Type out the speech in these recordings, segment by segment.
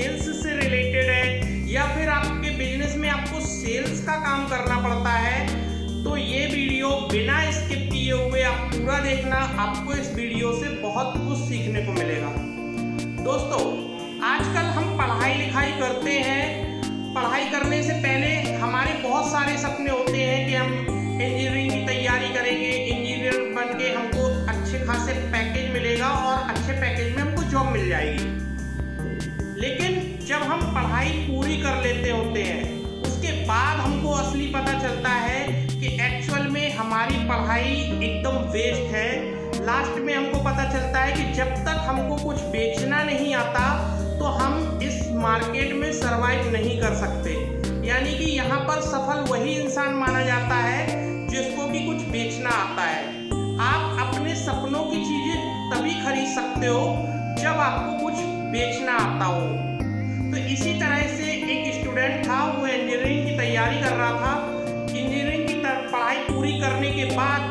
Sales से related है या फिर आपके बिजनेस में आपको सेल्स का काम करना पड़ता है, तो ये वीडियो बिना स्किप किए हुए आप पूरा देखना। आपको इस वीडियो से बहुत कुछ सीखने को मिलेगा। दोस्तों, आजकल हम पढ़ाई लिखाई करते हैं। पढ़ाई करने से पहले हमारे बहुत सारे सपने होते हैं कि हम इंजीनियरिंग की तैयारी करेंगे, इंजीनियर बन के हमको अच्छे खासे पैकेज मिलेगा और अच्छे पैकेज में हमको जॉब मिल जाएगी। लेकिन जब हम पढ़ाई पूरी कर लेते होते हैं, उसके बाद हमको असली पता चलता है कि एक्चुअल में हमारी पढ़ाई एकदम वेस्ट है। लास्ट में हमको पता चलता है कि जब तक हमको कुछ बेचना नहीं आता तो हम इस मार्केट में सरवाइव नहीं कर सकते। यानी कि यहाँ पर सफल वही इंसान माना जाता है जिसको कि कुछ बेचना आता है। आप अपने सपनों की चीजें तभी खरीद सकते हो जब आपको कुछ बेचना आता हो। तो इसी तरह से एक स्टूडेंट था, वो इंजीनियरिंग की तैयारी कर रहा था। इंजीनियरिंग की पढ़ाई पूरी करने के बाद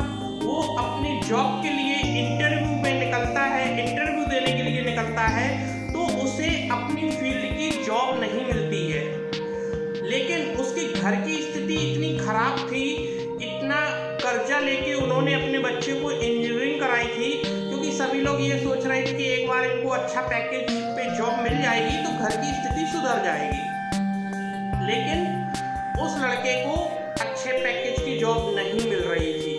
वो अपनी जॉब के लिए इंटरव्यू में निकलता है, इंटरव्यू देने के लिए निकलता है, तो उसे अपनी फील्ड की जॉब नहीं मिलती है। लेकिन उसके घर की स्थिति इतनी खराब थी, इतना कर्जा लेके उन्होंने अपने बच्चे को इंजीनियरिंग कराई थी, क्योंकि सभी लोग ये सोच रहे थे कि एक बार इनको अच्छा पैकेज पे जॉब मिल जाएगी तो घर की स्थिति सुधर जाएगी। लेकिन उस लड़के को अच्छे पैकेज की जॉब नहीं मिल रही थी,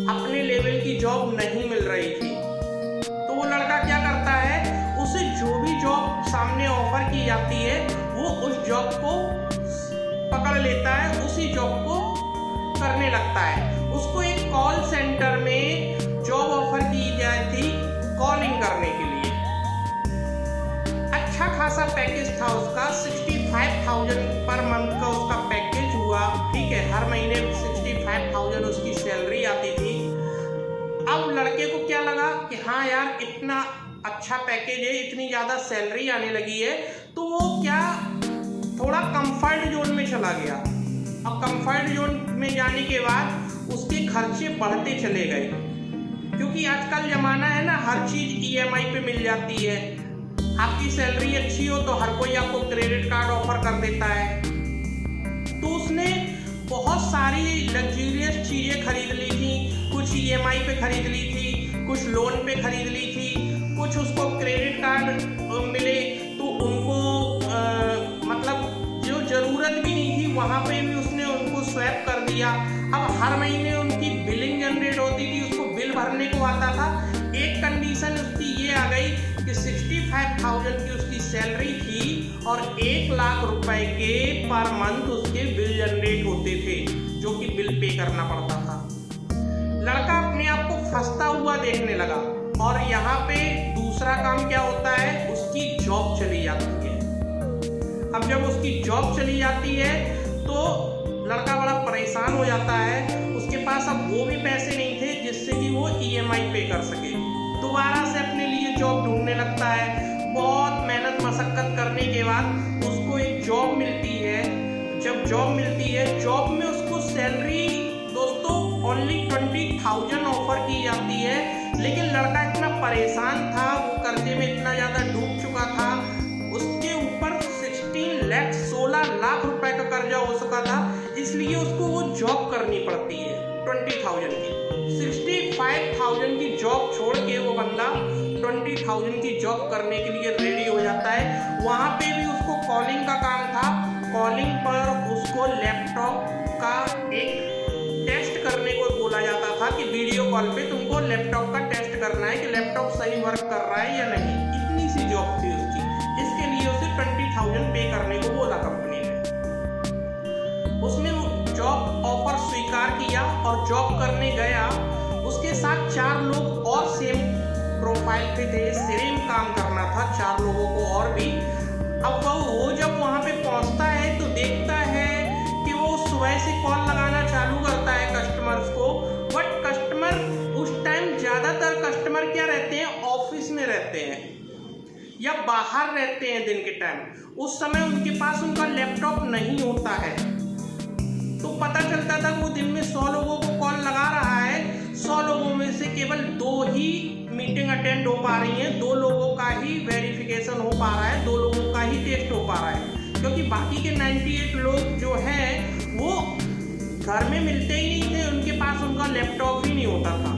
अपने लेवल की जॉब नहीं मिल रही थी। तो वो लड़का क्या करता है, उसे जो भी जॉब सामने ऑफर की जाती है वो उस जॉब को पकड़ लेता है, उसी जॉब को करने लगता है। उसको एक कॉल सेंटर में जॉब ऑफर की जाती थी कॉलिंग करने के लिए। अच्छा खासा पैकेज था उसका, 65,000 पर मंथ का उसका पैकेज हुआ। ठीक है, हर महीने 65,000 उसकी सैलरी आती थी। अब लड़के को क्या लगा कि हाँ यार, इतना अच्छा पैकेज है, इतनी ज़्यादा सैलरी आने लगी है, तो वो क्या थोड़ा कंफर्ट जोन में चला गया। अब कंफर्ट जोन में जाने के बाद उसके खर्चे बढ़ते चले गए, क्योंकि आजकल ज़माना है ना, हर चीज़ EMI पे मिल जाती है। आपकी सैलरी अच्छी हो तो हर कोई आपको क्रेडिट कार्ड ऑफर कर देता है। तो उसने बहुत सारी लग्जूरियस चीज़ें खरीद ली थी, कुछ EMI पे खरीद ली थी, कुछ लोन पे खरीद ली थी, कुछ उसको क्रेडिट कार्ड मिले तो उनको मतलब जो ज़रूरत भी नहीं थी वहाँ पे भी उसने उनको स्वैप कर दिया। अब हर महीने उनकी बिलिंग जनरेट होती थी, उसको बिल भरने को आता था। एक कंडीशन उसकी ये आ गई कि 65,000 की उसकी सैलरी थी और 1 लाख रुपए के पर मंथ उसके बिल जनरेट होते थे, जो कि बिल पे करना पड़ता था। लड़का अपने आप को फंसता हुआ देखने लगा। और यहाँ पे दूसरा काम क्या होता है, उसकी जॉब चली जाती है। अब जब उसकी जॉब चली जाती है तो लड़का बड़ा परेशान हो जाता है। उसके पास अब वो भी पैसे नहीं थे जिससे कि वो EMI पे कर सके। दोबारा से अपने लिए जॉब ढूंढने लगता है। बहुत मेहनत मशक्कत करने के बाद उसको एक जॉब मिलती है। जब जॉब मिलती है, जॉब में उसको सैलरी दोस्तों ओनली 20,000 ऑफर की जाती है। लेकिन लड़का इतना परेशान था, वो कर्जे में इतना ज़्यादा डूब चुका था, उसके ऊपर 16 लाख रुपए का कर्जा हो चुका था। इसलिए उसको वो जॉब करनी पड़ती है 20,000 की। 65,000 की जॉब छोड़ के वो बंदा 20,000 की जॉब करने के लिए रेडी हो जाता है। वहाँ पे भी उसको कॉलिंग का काम था। कॉलिंग पर उसको लैपटॉप का एक टेस्ट करने को बोला जाता था कि वीडियो कॉल पे तुमको लैपटॉप का टेस्ट करना है कि लैपटॉप सही वर्क कर रहा है या नहीं। इतनी सी जॉब थी उसकी। इसके लिए उसे 20,000 पे करने को बोला कंपनी ने। उसने जॉब ऑफर स्वीकार किया और जॉब करने गया। उसके साथ 4 लोग और सेम प्रोफाइल पे थे, सेम काम करना था 4 लोगों को और भी। अब वो जब वहाँ पे पहुँचता है तो देखता है कि वो सुबह से कॉल लगाना चालू करता है कस्टमर्स को। बट कस्टमर उस टाइम ज़्यादातर कस्टमर क्या रहते हैं, ऑफिस में रहते हैं या बाहर रहते हैं दिन के टाइम। उस समय उनके पास उनका लैपटॉप नहीं होता है। तो पता चलता था वो दिन में 100 लोगों को कॉल लगा रहा है, 100 लोगों में से केवल 2 ही मीटिंग अटेंड हो पा रही हैं, 2 लोगों का ही वेरिफिकेशन हो पा रहा है, 2 लोगों का ही टेस्ट हो पा रहा है, क्योंकि बाकी के 98 लोग जो हैं वो घर में मिलते ही नहीं थे, उनके पास उनका लैपटॉप ही नहीं होता था।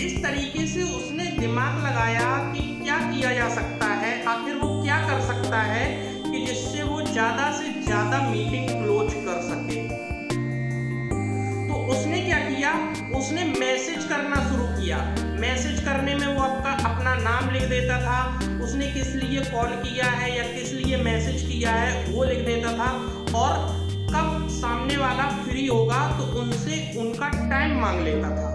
इस तरीके से उसने दिमाग लगाया कि क्या किया जा सकता है, आखिर वो क्या कर सकता है कि जिससे वो ज़्यादा से ज़्यादा मीटिंग क्लोज कर सके। तो उसने क्या किया, उसने मैसेज करना शुरू किया। मैसेज करने में वो अपना नाम लिख देता था, उसने किस लिए कॉल किया है या किस लिए मैसेज किया है वो लिख देता था, और कब सामने वाला फ्री होगा तो उनसे उनका टाइम मांग लेता था।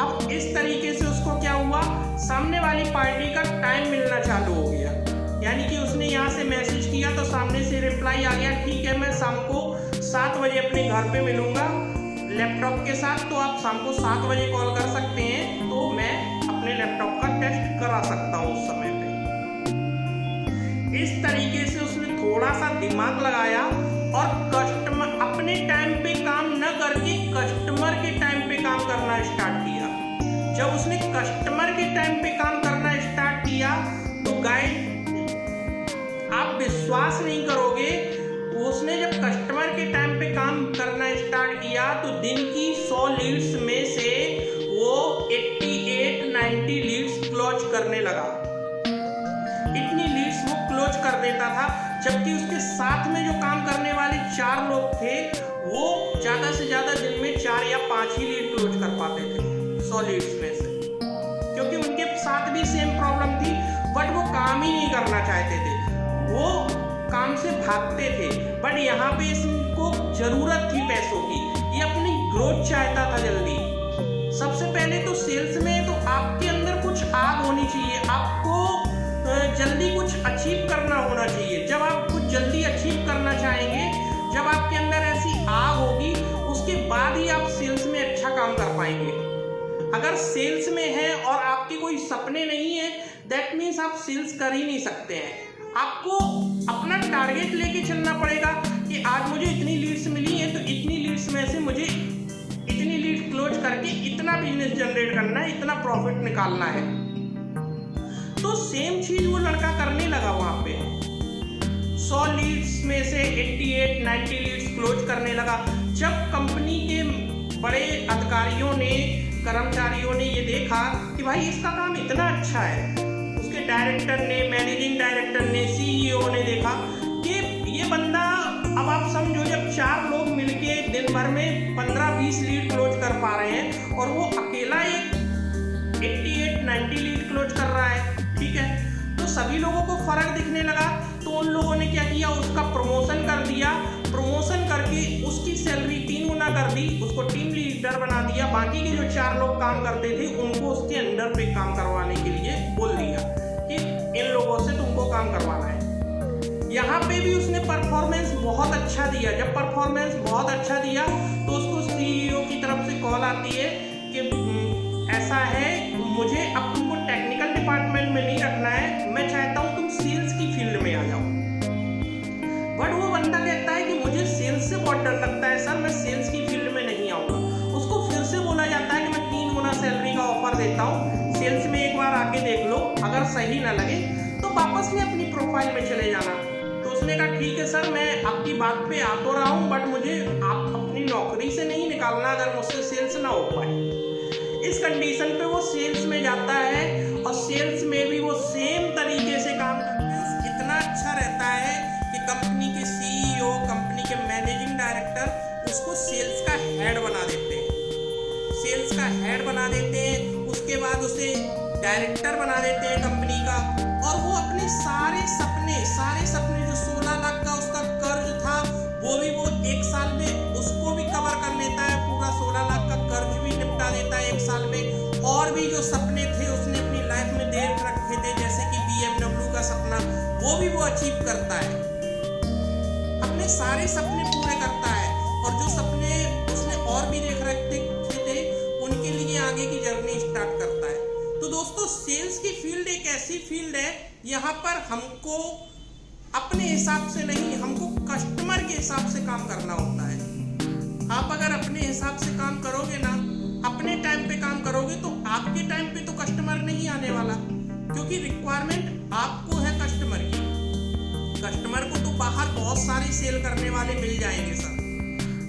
अब इस तरीके से उसको क्या हुआ, सामने वाली पार्टी का टाइम मिलना चालू हो गया। यानी कि उसने यहाँ से मैसेज किया तो सामने से रिप्लाई आ गया, ठीक है मैं शाम को 7 बजे अपने घर पे मिलूंगा लैपटॉप के साथ, तो आप शाम को 7 बजे कॉल कर सकते हैं, तो मैं अपने लैपटॉप का टेस्ट करा सकता हूँ उस समय पे। इस तरीके से उसने थोड़ा सा दिमाग लगाया और कस्टमर अपने टाइम पे काम न करके कस्टमर के टाइम पे काम करना स्टार्ट किया। जब उसने कस्टमर के टाइम पे काम करना स्टार्ट किया तो गाइस आप विश्वास नहीं करोगे, उसने जब कस्टमर के टाइम पे काम करना स्टार्ट किया तो दिन की 100 लीड्स में से वो 88-90 लीड्स क्लोज करने लगा। इतनी लीड्स वो क्लोज कर देता था, जबकि उसके साथ में जो काम करने वाले 4 लोग थे वो ज़्यादा से ज़्यादा दिन में 4 या 5 ही लीड क्लोज कर पाते थे 100 लीड्स में से, क्योंकि उनके साथ भी सेम प्रॉब्लम थी, बट वो काम ही नहीं करना चाहते थे, वो काम से भागते थे। बट यहाँ पे इसको जरूरत थी पैसों की, ये अपनी ग्रोथ चाहता था जल्दी। सबसे पहले तो सेल्स में तो आपके अंदर कुछ आग होनी चाहिए, आपको जल्दी कुछ अचीव करना होना चाहिए। जब आप कुछ जल्दी अचीव करना चाहेंगे, जब आपके अंदर ऐसी आग होगी, उसके बाद ही आप सेल्स में अच्छा काम कर पाएंगे। अगर सेल्स में है और आपके कोई सपने नहीं है, दैट मीन्स आप सेल्स कर ही नहीं सकते हैं। आपको अपना टारगेट लेके चलना पड़ेगा कि आज मुझे इतनी लीड्स मिली है तो इतनी लीड्स में से मुझे इतनी लीड क्लोज करके इतना बिजनेस जनरेट करना है, इतना प्रॉफिट निकालना है। तो सेम चीज वो लड़का करने लगा वहां पे, 100 लीड्स में से 88-90 लीड्स क्लोज करने लगा। जब कंपनी के बड़े अधिकारियों ने, कर्मचारियों ने ये देखा कि भाई इसका काम इतना अच्छा है, उसके डायरेक्टर ने, मैनेजिंग डायरेक्टर ने, सीईओ ने देखा कि ये बंदा, अब आप समझो जब 4 लोग मिलके दिन भर में 15-20 लीड क्लोज कर पा रहे हैं और वो अकेला एक 88-90 लीड क्लोज कर रहा है, ठीक है, तो सभी लोगों को फर्क दिखने लगा। तो उन लोगों ने क्या किया, उसका प्रमोशन कर दिया, प्रमोशन करके उसकी सैलरी 3 गुना कर दी, उसको टीम लीडर बना दिया। बाकी के जो 4 लोग काम करते थे उनको उसके अंडर पे काम करवाने के लिए बोल दिया कि इन लोगों से तुमको काम करवाना है। यहाँ पे भी उसने परफॉर्मेंस बहुत अच्छा दिया। जब परफॉर्मेंस बहुत अच्छा दिया तो उसको सीईओ की तरफ से कॉल आती है कि ऐसा है, मुझे अब तुमको टेक्निकल डिपार्टमेंट में नहीं रखना है, मैं चाहता हूँ तुम सेल्स की फील्ड में आ जाओ। बट वो बंदा कहता है कि मुझे सेल्स से बहुत डर लगता है सर, मैं सेल्स की फील्ड में नहीं आऊँगा। उसको फिर से बोला जाता है कि मैं 3 गुना सैलरी का ऑफर देता हूँ, सेल्स में एक बार आके देख लो, अगर सही ना लगे तो वापस में अपनी प्रोफाइल में चले जाना। तो उसने कहा ठीक है सर, मैं आपकी बात पे आ तो रहा हूँ, बट मुझे आप अपनी नौकरी से नहीं निकालना अगर मुझसे सेल्स ना हो पाए। इस कंडीशन पे वो सेल्स में जाता है और सेल्स में भी वो सेम तरीके से काम करते हैं। इतना अच्छा रहता है कि कंपनी के सीईओ, कंपनी के मैनेजिंग डायरेक्टर उसको सेल्स का हेड बना देते हैं, सेल्स का हेड बना देते हैं। उसके बाद उसे डायरेक्टर बना देते हैं कंपनी का, और वो अपने सारे सपने जो 16 लाख का उसका कर्ज था वो भी वो 1 साल में उसको भी कवर कर लेता है, पूरा 16 लाख का कर्ज भी निपटा देता है 1 साल में। और भी जो सपने थे उसने अपनी लाइफ में देख रखे थे, जैसे कि BMW का सपना, वो भी वो अचीव करता है, अपने सारे सपने पूरे करता है। और जो सपने उसने और भी देख रखे थे उनके लिए आगे की जर्नी स्टार्ट करता है। तो दोस्तों, सेल्स की फील्ड एक ऐसी फील्ड है, यहाँ पर हमको अपने हिसाब से नहीं, हमको कस्टमर के हिसाब से काम करना होता है। आप अगर अपने हिसाब से काम करोगे ना, अपने टाइम पे काम करोगे, तो आपके टाइम पे तो कस्टमर नहीं आने वाला, क्योंकि रिक्वायरमेंट आपको है कस्टमर बाहर बहुत सारे सेल करने वाले मिल जाएंगे सर,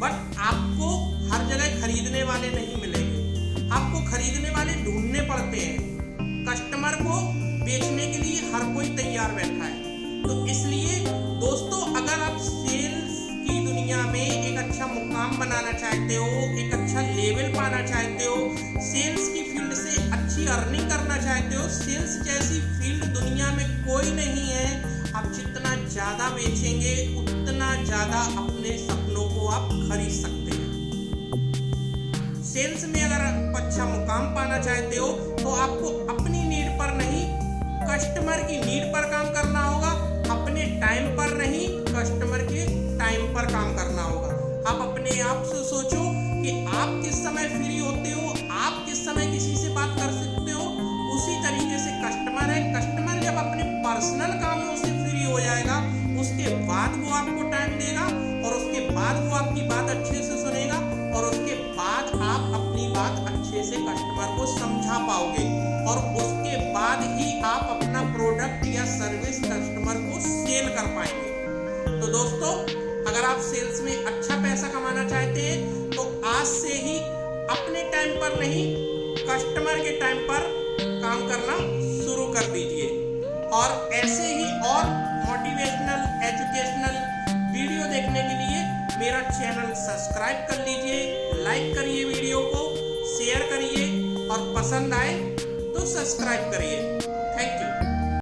बट आपको हर जगह खरीदने वाले नहीं मिलेंगे। आपको खरीदने वाले ढूंढने पड़ते हैं। कस्टमर को बेचने के लिए हर कोई तैयार बैठा है। तो इसलिए दोस्तों, अगर आप सेल्स की दुनिया में एक अच्छा मुकाम बनाना चाहते हो, एक अच्छा लेवल पाना चाहते हो, सेल्स की फील्ड से अच्छी अर्निंग करना चाहते हो, सेल्स जैसी फील्ड दुनिया में कोई नहीं है। आप जितना ज़्यादा बेचेंगे उतना ज़्यादा अपने सपनों को आप खरीद सकते हैं। सेल्स में अगर आप अच्छा मुकाम पाना चाहते हो तो आपको अपनी नीड पर नहीं, कस्टमर की नीड पर काम करना होगा। अपने टाइम पर नहीं, कस्टमर के टाइम पर काम करना होगा। आप अपने आप से सोचो कि आप किस समय फ्री होते हो, आप किस समय किसी से बात कर सकते हो। उसी तरीके से कस्टमर है। कस्टमर जब अपने पर्सनल कामों से फ्री हो जाएगा, उसके बाद वो आपको टाइम देगा और उसके बाद वो आपकी बात अच्छे से सुनेगा और उसके बाद आप अपनी बात अच्छे से कस्टमर को समझा पाओगे और उसके बाद ही आप अपना प्रोडक्ट या सर्विस कस्टमर को सेल कर पाएंगे। तो दोस्तों, अगर आप सेल्स में अच्छा पैसा कमाना चाहते हैं तो आज से ही अपने टाइम पर नहीं, कस्टमर के टाइम पर काम करना शुरू कर दीजिए। और ऐसे ही और मोटिवेशनल, एजुकेशनल वीडियो देखने के लिए मेरा चैनल सब्सक्राइब कर लीजिए, लाइक करिए वीडियो को, शेयर करिए और पसंद आए तो सब्सक्राइब करिए।